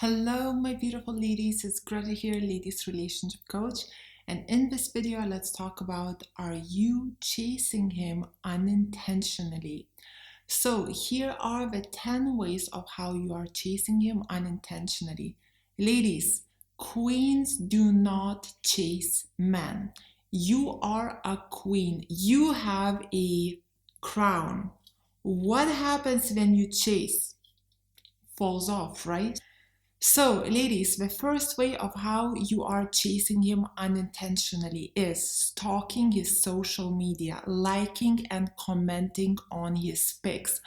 Hello, my beautiful ladies. It's Greta here, Ladies Relationship Coach. And in this video, let's talk about, are you chasing him unintentionally? So here are the 10 ways of how you are chasing him unintentionally. Ladies, queens do not chase men. You are a queen. You have a crown. What happens when you chase? Falls off, right? So, ladies, the first way of how you are chasing him unintentionally is stalking his social media, liking and commenting on his pics,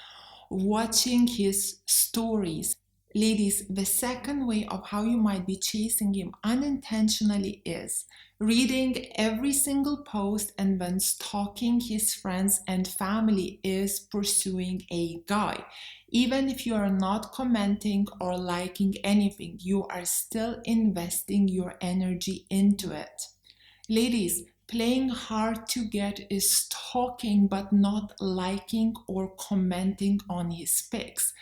watching his stories. Ladies, the second way of how you might be chasing him unintentionally is reading every single post and then stalking his friends and family is pursuing a guy. Even if you are not commenting or liking anything, you are still investing your energy into it. Ladies, playing hard to get is stalking but not liking or commenting on his pics.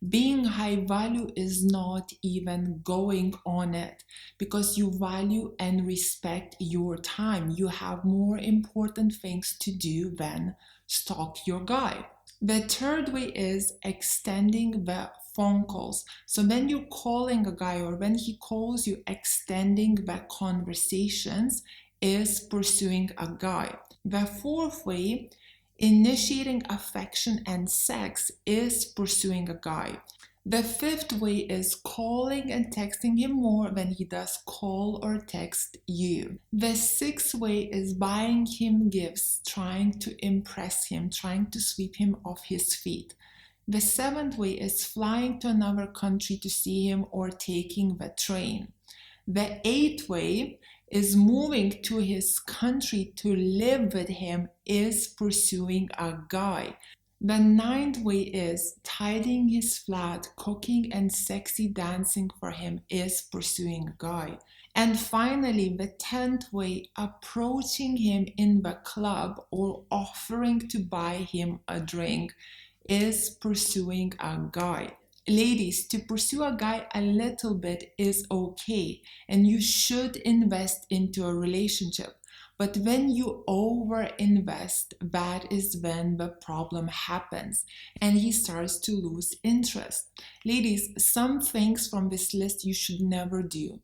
Being high value is not even going on it because you value and respect your time. You have more important things to do than stalk your guy. The third way is extending the phone calls. So when you're calling a guy or when he calls you, extending the conversations is pursuing a guy. The fourth way, initiating affection and sex, is pursuing a guy. The fifth way is calling and texting him more than he does call or text you. The sixth way is buying him gifts, trying to impress him, trying to sweep him off his feet. The seventh way is flying to another country to see him or taking the train. The eighth way is moving to his country to live with him, is pursuing a guy. The ninth way is tidying his flat, cooking and sexy dancing for him, is pursuing a guy. And finally, the 10th way, approaching him in the club or offering to buy him a drink, is pursuing a guy. Ladies, to pursue a guy a little bit is okay, and you should invest into a relationship. But when you over-invest, that is when the problem happens and he starts to lose interest. Ladies, some things from this list you should never do.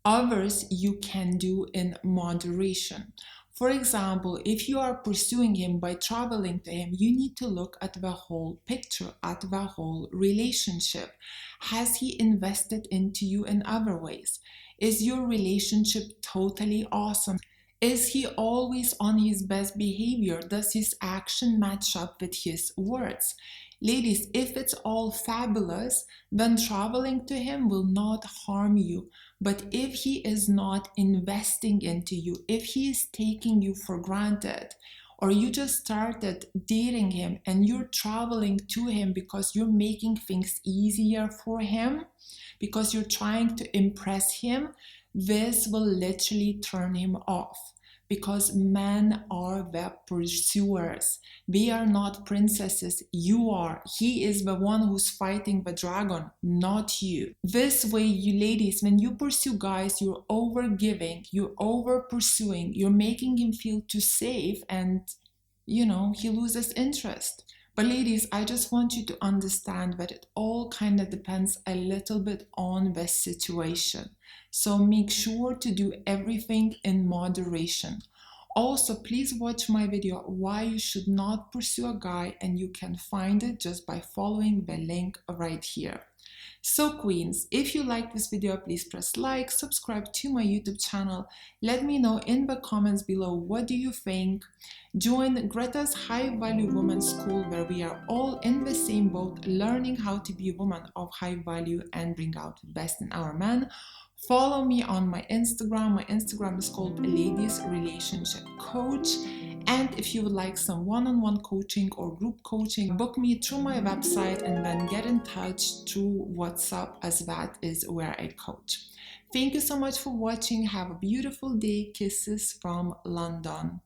Others you can do in moderation. For example, if you are pursuing him by traveling to him, you need to look at the whole picture, at the whole relationship. Has he invested into you in other ways? Is your relationship totally awesome? Is he always on his best behavior? Does his action match up with his words? Ladies, if it's all fabulous, then traveling to him will not harm you. But if he is not investing into you, if he is taking you for granted, or you just started dating him and you're traveling to him because you're making things easier for him, because you're trying to impress him, this will literally turn him off. Because men are the pursuers. They are not princesses. You are. He is the one who's fighting the dragon, not you. This way, you ladies, when you pursue guys, you're over giving, you're over pursuing, you're making him feel too safe, and he loses interest. But ladies, I just want you to understand that it all kind of depends a little bit on the situation. So make sure to do everything in moderation. Also, please watch my video why you should not pursue a guy, and you can find it just by following the link right here. So queens, if you like this video, please press like, subscribe to my YouTube channel. Let me know in the comments below, what do you think? Join Greta's High Value Woman School, where we are all in the same boat, learning how to be a woman of high value and bring out the best in our men. Follow me on my Instagram. My Instagram is called Ladies Relationship Coach. And if you would like some one-on-one coaching or group coaching, book me through my website and then get in touch through WhatsApp, as that is where I coach. Thank you so much for watching. Have a beautiful day. Kisses from London.